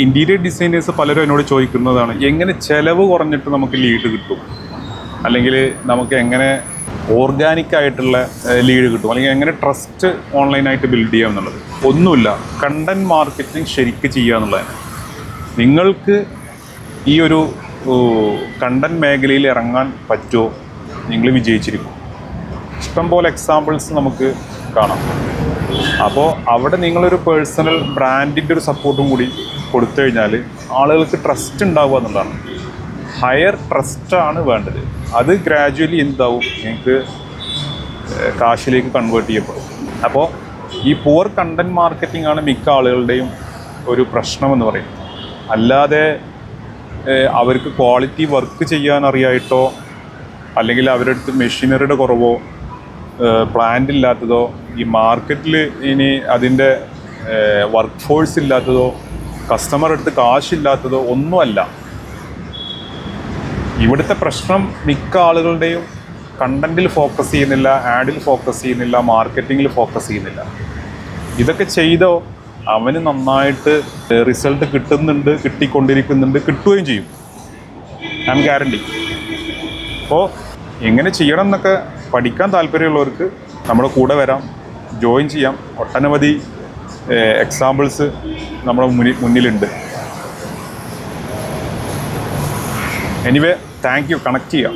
Interior designers പലരും എന്നോട് ചോദിക്കുന്നതാണ്, എങ്ങനെ ചിലവ് കുറഞ്ഞിട്ട് നമുക്ക് ലീഡ് കിട്ടും, അല്ലെങ്കിൽ നമുക്ക് എങ്ങനെ ഓർഗാനിക് ആയിട്ടുള്ള ലീഡ് കിട്ടും, അല്ലെങ്കിൽ എങ്ങനെ ട്രസ്റ്റ് ഓൺലൈനായിട്ട് ബിൽഡ് ചെയ്യാം എന്നുള്ളത്. ഒന്നുമില്ല, കണ്ടൻറ് മാർക്കറ്റിംഗ് ശരിക്ക് ചെയ്യുക എന്നുള്ളതാണ്. നിങ്ങൾക്ക് ഈ ഒരു കണ്ടൻറ് മേഖലയിൽ ഇറങ്ങാൻ പറ്റുമോ, നിങ്ങൾ വിജയിച്ചിരിക്കും. ഇഷ്ടംപോലെ എക്സാമ്പിൾസ് നമുക്ക് കാണാം. അപ്പോൾ അവിടെ നിങ്ങളൊരു പേഴ്സണൽ ബ്രാൻഡിൻ്റെ ഒരു സപ്പോർട്ടും കൂടി കൊടുത്തു കഴിഞ്ഞാൽ ആളുകൾക്ക് ട്രസ്റ്റ് ഉണ്ടാവുക എന്നുള്ളതാണ്. ഹയർ ട്രസ്റ്റാണ് വേണ്ടത്. അത് ഗ്രാജുവലി എന്താവും, നിങ്ങൾക്ക് കാശിലേക്ക് കൺവേർട്ട് ചെയ്യപ്പെടും. അപ്പോൾ ഈ പുവർ കണ്ടൻറ് മാർക്കറ്റിംഗ് ആണ് മിക്ക ആളുകളുടെയും ഒരു പ്രശ്നമെന്ന് പറയുന്നത്. അല്ലാതെ അവർക്ക് ക്വാളിറ്റി വർക്ക് ചെയ്യാൻ അറിയായിട്ടോ, അല്ലെങ്കിൽ അവരുടെ അടുത്ത് മെഷീനറിയുടെ കുറവോ, പ്ലാന്റ് ഇല്ലാത്തതോ, ഈ മാർക്കറ്റിൽ ഇനി അതിൻ്റെ വർക്ക് ഫോഴ്സ് ഇല്ലാത്തതോ, കസ്റ്റമർ അടുത്ത് കാശില്ലാത്തതോ ഒന്നുമല്ല. ഇവിടുത്തെ പ്രശ്നം മിക്ക ആളുകളുടെയും കണ്ടൻറ്റിൽ ഫോക്കസ് ചെയ്യുന്നില്ല, ആഡിൽ ഫോക്കസ് ചെയ്യുന്നില്ല, മാർക്കറ്റിങ്ങിൽ ഫോക്കസ് ചെയ്യുന്നില്ല. ഇതൊക്കെ ചെയ്തോ അവന് നന്നായിട്ട് റിസൾട്ട് കിട്ടുന്നുണ്ട്, കിട്ടിക്കൊണ്ടിരിക്കുന്നുണ്ട്, കിട്ടുകയും ചെയ്യും. I am guarantee. അപ്പോൾ എങ്ങനെ ചെയ്യണം എന്നൊക്കെ പഠിക്കാൻ താല്പര്യമുള്ളവർക്ക് നമ്മുടെ കൂടെ വരാം, ജോയിൻ ചെയ്യാം. ഒട്ടനവധി എക്സാമ്പിൾസ് നമ്മുടെ മുന്നിലുണ്ട്. Anyway, thank you. കണക്ട് ചെയ്യാം.